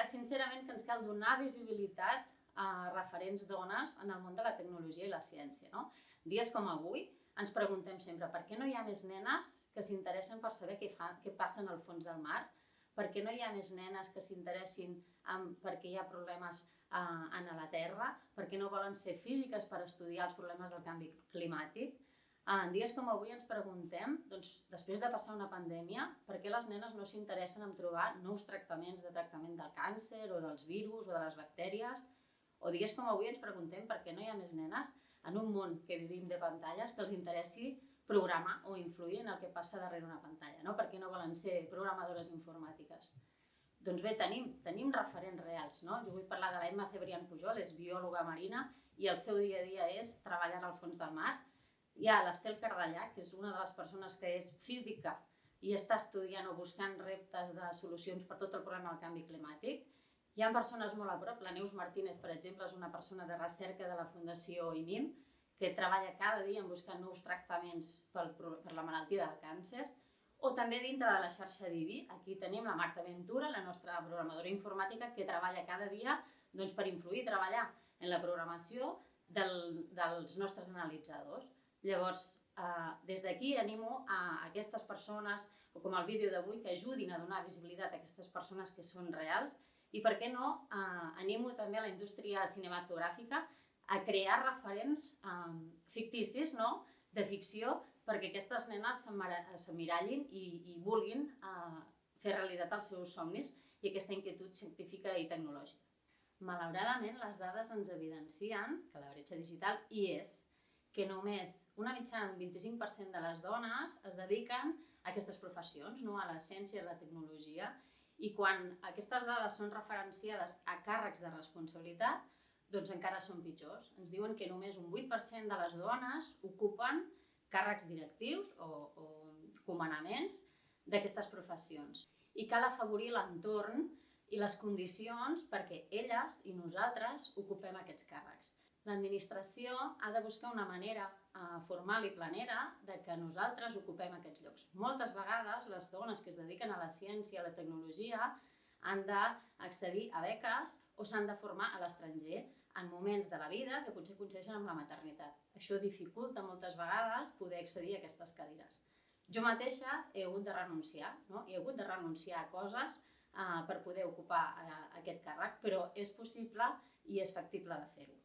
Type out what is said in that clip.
sincerament que ens cal donar visibilitat a referents dones en el món de la tecnologia i la ciència. Dies com avui ens preguntem sempre per què no hi ha més nenes que s'interessen per saber què passa en el fons del mar, per què no hi ha més nenes que s'interessin perquè hi ha problemes en la Terra, per què no volen ser físiques per estudiar els problemes del canvi climàtic. En dies com avui ens preguntem, després de passar una pandèmia, per què les nenes no s'interessen en trobar nous tractaments de tractament del càncer o dels virus o de les bactèries. O dies com avui ens preguntem per què no hi ha més nenes en un món que vivim de pantalles que els interessi programar o influir en el que passa darrere una pantalla. Per què no volen ser programadores informàtiques? Doncs bé, tenim referents reals. Jo vull parlar de la Emma Cebrián Pujol, és biòloga marina i el seu dia a dia és treballar al fons del mar. Hi ha l'Estel Cardellà, que és una de les persones que és física i està estudiant o buscant reptes de solucions per tot el problema del canvi climàtic. Hi ha persones molt a prop, la Neus Martínez, per exemple, és una persona de recerca de la Fundació IMIM, que treballa cada dia en buscar nous tractaments per la malaltia del càncer. O també dintre de la xarxa d'IBI, aquí tenim la Marta Ventura, la nostra programadora informàtica, que treballa cada dia per influir i treballar en la programació dels nostres analitzadors. Llavors, des d'aquí animo a aquestes persones, o com el vídeo d'avui, que ajudin a donar visibilitat a aquestes persones que són reals. I per què no, animo també a la indústria cinematogràfica a crear referents ficticis, de ficció, perquè aquestes nenes s'emmirallin i vulguin fer realitat els seus somnis i aquesta inquietud científica i tecnològica. Malauradament, les dades ens evidencien que la bretxa digital hi és, que només una mitjana del 25% de les dones es dediquen a aquestes professions, a la ciència i a la tecnologia, i quan aquestes dades són referenciades a càrrecs de responsabilitat, doncs encara són pitjors. Ens diuen que només un 8% de les dones ocupen càrrecs directius o comandaments d'aquestes professions. I cal afavorir l'entorn i les condicions perquè elles i nosaltres ocupem aquests càrrecs. L'administració ha de buscar una manera formal i planera de que nosaltres ocupem aquests llocs. Moltes vegades les dones que es dediquen a la ciència i a la tecnologia han d'accedir a beques o s'han de formar a l'estranger en moments de la vida que potser coincideixen amb la maternitat. Això dificulta moltes vegades poder accedir a aquestes cadires. Jo mateixa he hagut de renunciar, he hagut de renunciar a coses per poder ocupar aquest càrrec, però és possible i és factible de fer-ho.